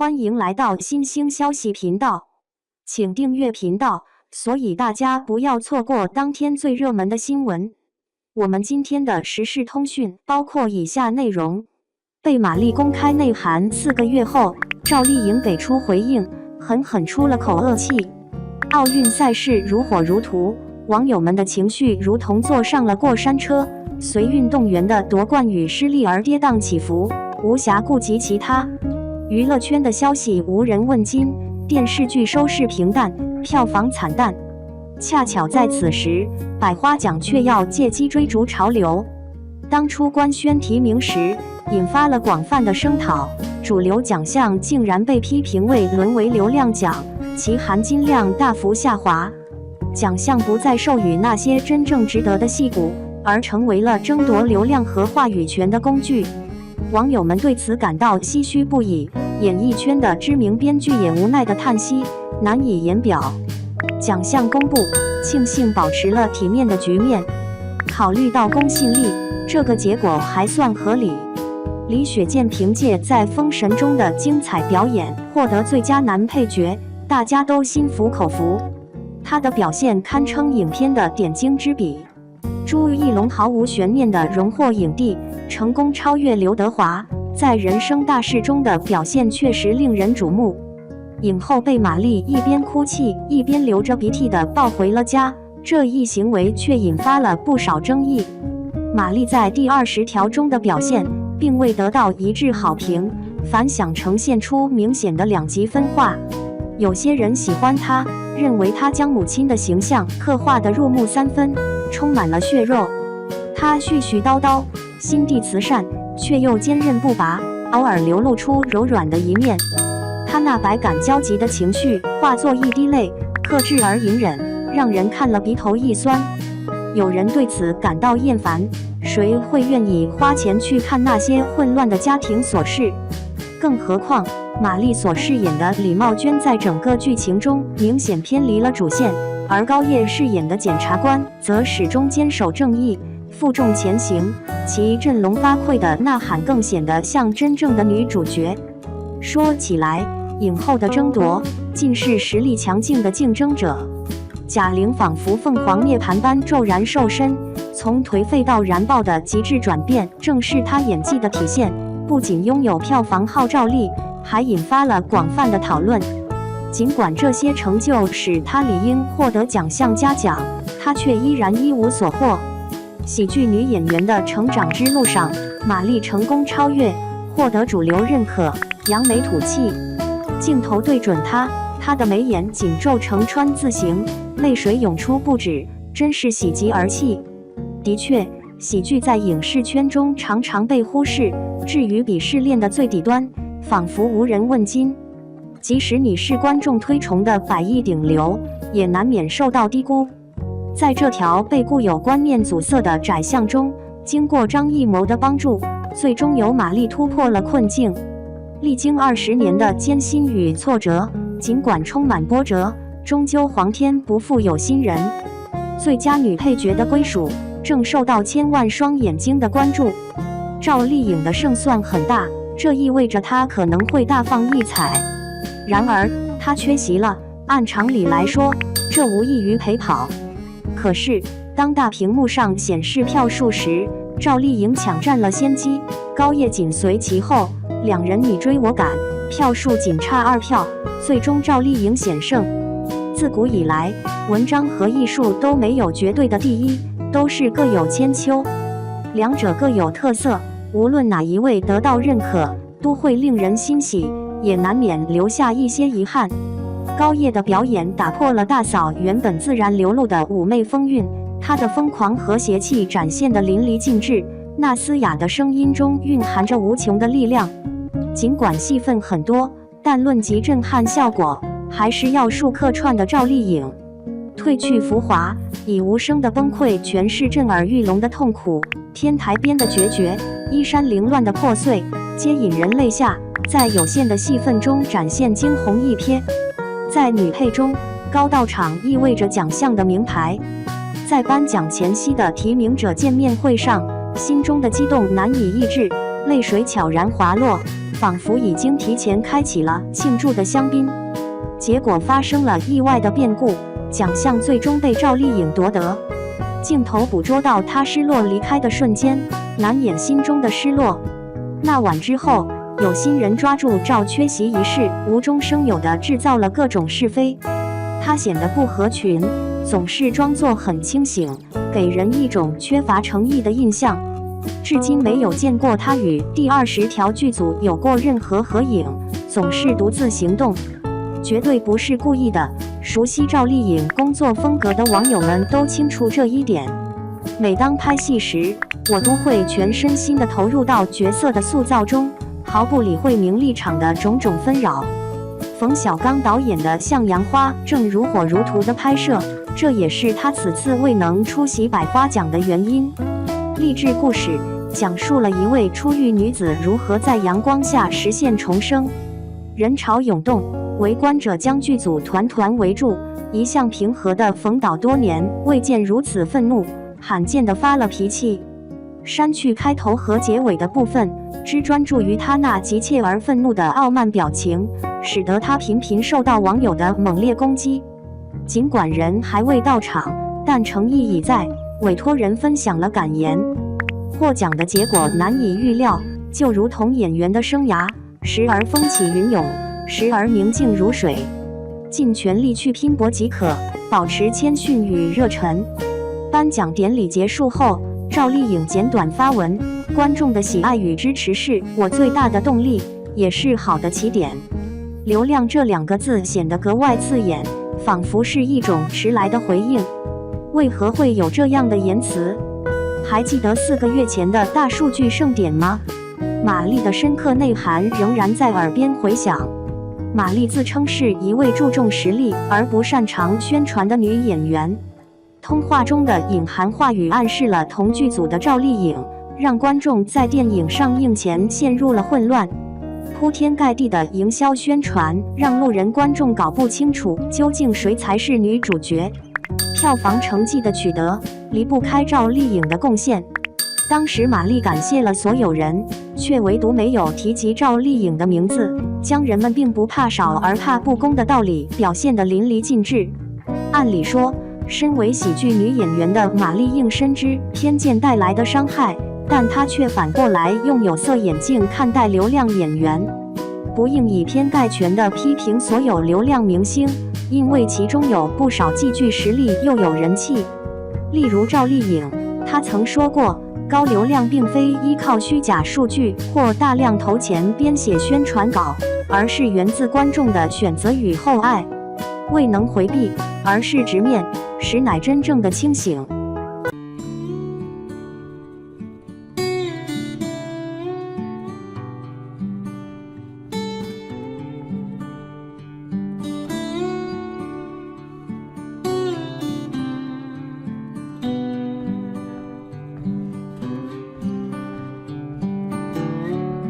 欢迎来到新兴消息频道，请订阅频道，所以大家不要错过当天最热门的新闻。我们今天的时事通讯包括以下内容：被马丽公开内涵4个月后，赵丽颖给出回应，狠狠出了口恶气。奥运赛事如火如荼，网友们的情绪如同坐上了过山车，随运动员的夺冠与失利而跌宕起伏，无暇顾及其他。娱乐圈的消息无人问津，电视剧收视平淡，票房惨淡。恰巧在此时，百花奖却要借机追逐潮流。当初官宣提名时，引发了广泛的声讨，主流奖项竟然被批评为沦为流量奖，其含金量大幅下滑。奖项不再授予那些真正值得的戏骨，而成为了争夺流量和话语权的工具。网友们对此感到唏嘘不已，演艺圈的知名编剧也无奈地叹息，难以言表。奖项公布，庆幸保持了体面的局面。考虑到公信力，这个结果还算合理。李雪健凭借在《封神》中的精彩表演获得最佳男配角，大家都心服口服。他的表现堪称影片的点睛之笔。朱一龙毫无悬念地荣获影帝，成功超越刘德华，在人生大事中的表现确实令人瞩目。影后被马丽一边哭泣一边流着鼻涕地抱回了家，这一行为却引发了不少争议。马丽在第20条中的表现并未得到一致好评，反响呈现出明显的两极分化。有些人喜欢她，认为她将母亲的形象刻画得入木3分，充满了血肉。她絮絮叨叨，心地慈善，却又坚韧不拔，偶尔流露出柔软的一面。她那百感交集的情绪化作一滴泪，克制而隐忍，让人看了鼻头一酸。有人对此感到厌烦，谁会愿意花钱去看那些混乱的家庭琐事？更何况马丽所饰演的李茂娟在整个剧情中明显偏离了主线，而高叶饰演的检察官则始终坚守正义，负重前行，其振聋发聩的呐喊更显得像真正的女主角。说起来，影后的争夺尽是实力强劲的竞争者。贾玲仿佛凤凰涅槃般骤然瘦身，从颓废到燃爆的极致转变，正是她演技的体现。不仅拥有票房号召力，还引发了广泛的讨论。尽管这些成就使她理应获得奖项嘉奖，她却依然一无所获。喜剧女演员的成长之路上，马丽成功超越，获得主流认可，扬眉吐气。镜头对准她，她的眉眼紧皱成川字形，泪水涌出不止，真是喜极而泣。的确，喜剧在影视圈中常常被忽视，置于鄙视链的最底端，仿佛无人问津。即使你是观众推崇的百亿顶流，也难免受到低估。在这条被固有观念阻塞的窄巷中，经过张艺谋的帮助，最终由马丽突破了困境。历经20年的艰辛与挫折，尽管充满波折，终究皇天不负有心人。最佳女配角的归属正受到千万双眼睛的关注。赵丽颖的胜算很大，这意味着她可能会大放异彩。然而，她缺席了，按常理来说，这无异于陪跑。可是，当大屏幕上显示票数时，赵丽颖抢占了先机，高叶紧随其后，两人你追我赶，票数仅差2票，最终赵丽颖险胜。自古以来，文章和艺术都没有绝对的第一，都是各有千秋，两者各有特色，无论哪一位得到认可，都会令人欣喜，也难免留下一些遗憾。高叶的表演打破了大嫂原本自然流露的妩媚风韵，她的疯狂和邪气展现得淋漓尽致，那嘶哑的声音中蕴含着无穷的力量。尽管戏份很多，但论及震撼效果，还是要数客串的赵丽颖。褪去浮华，以无声的崩溃诠释震耳欲聋的痛苦，天台边的决绝，衣衫凌乱的破碎，皆引人泪下，在有限的戏份中展现惊鸿一瞥。在女配中，高到场意味着奖项的名牌。在颁奖前夕的提名者见面会上，心中的激动难以抑制，泪水悄然滑落，仿佛已经提前开启了庆祝的香槟。结果发生了意外的变故，奖项最终被赵丽颖夺得。镜头捕捉到她失落离开的瞬间，难掩心中的失落。那晚之后，有心人抓住赵缺席一事，无中生有地制造了各种是非。她显得不合群，总是装作很清醒，给人一种缺乏诚意的印象。至今没有见过她与第20条剧组有过任何合影，总是独自行动，绝对不是故意的。熟悉赵丽颖工作风格的网友们都清楚这一点。每当拍戏时，我都会全身心地投入到角色的塑造中，毫不理会名利场的种种纷扰。冯小刚导演的《向阳花》正如火如荼的拍摄，这也是他此次未能出席百花奖的原因。励志故事讲述了一位出狱女子如何在阳光下实现重生。人潮涌动，围观者将剧组团团围住。一向平和的冯导多年未见如此愤怒，罕见地发了脾气。删去开头和结尾的部分，只专注于他那急切而愤怒的傲慢表情，使得他频频受到网友的猛烈攻击。尽管人还未到场，但诚意已在，委托人分享了感言。获奖的结果难以预料，就如同演员的生涯，时而风起云涌，时而宁静如水，尽全力去拼搏即可，保持谦逊与热忱。颁奖典礼结束后，赵丽颖简短发文：观众的喜爱与支持是我最大的动力，也是好的起点。流量这2个字显得格外刺眼，仿佛是一种迟来的回应。为何会有这样的言辞？还记得4个月前的大数据盛典吗？马丽的深刻内涵仍然在耳边回响。马丽自称是一位注重实力而不擅长宣传的女演员。通话中的隐含话语暗示了同剧组的赵丽颖，让观众在电影上映前陷入了混乱。铺天盖地的营销宣传让路人观众搞不清楚究竟谁才是女主角。票房成绩的取得离不开赵丽颖的贡献。当时马丽感谢了所有人，却唯独没有提及赵丽颖的名字，将人们并不怕少而怕不公的道理表现得淋漓尽致。按理说，身为喜剧女演员的马丽应深知偏见带来的伤害，但她却反过来用有色眼镜看待流量演员，不应以偏概全地批评所有流量明星，因为其中有不少既具实力又有人气。例如赵丽颖，她曾说过，高流量并非依靠虚假数据或大量投钱编写宣传稿，而是源自观众的选择与厚爱。未能回避，而是直面，实乃真正的清醒。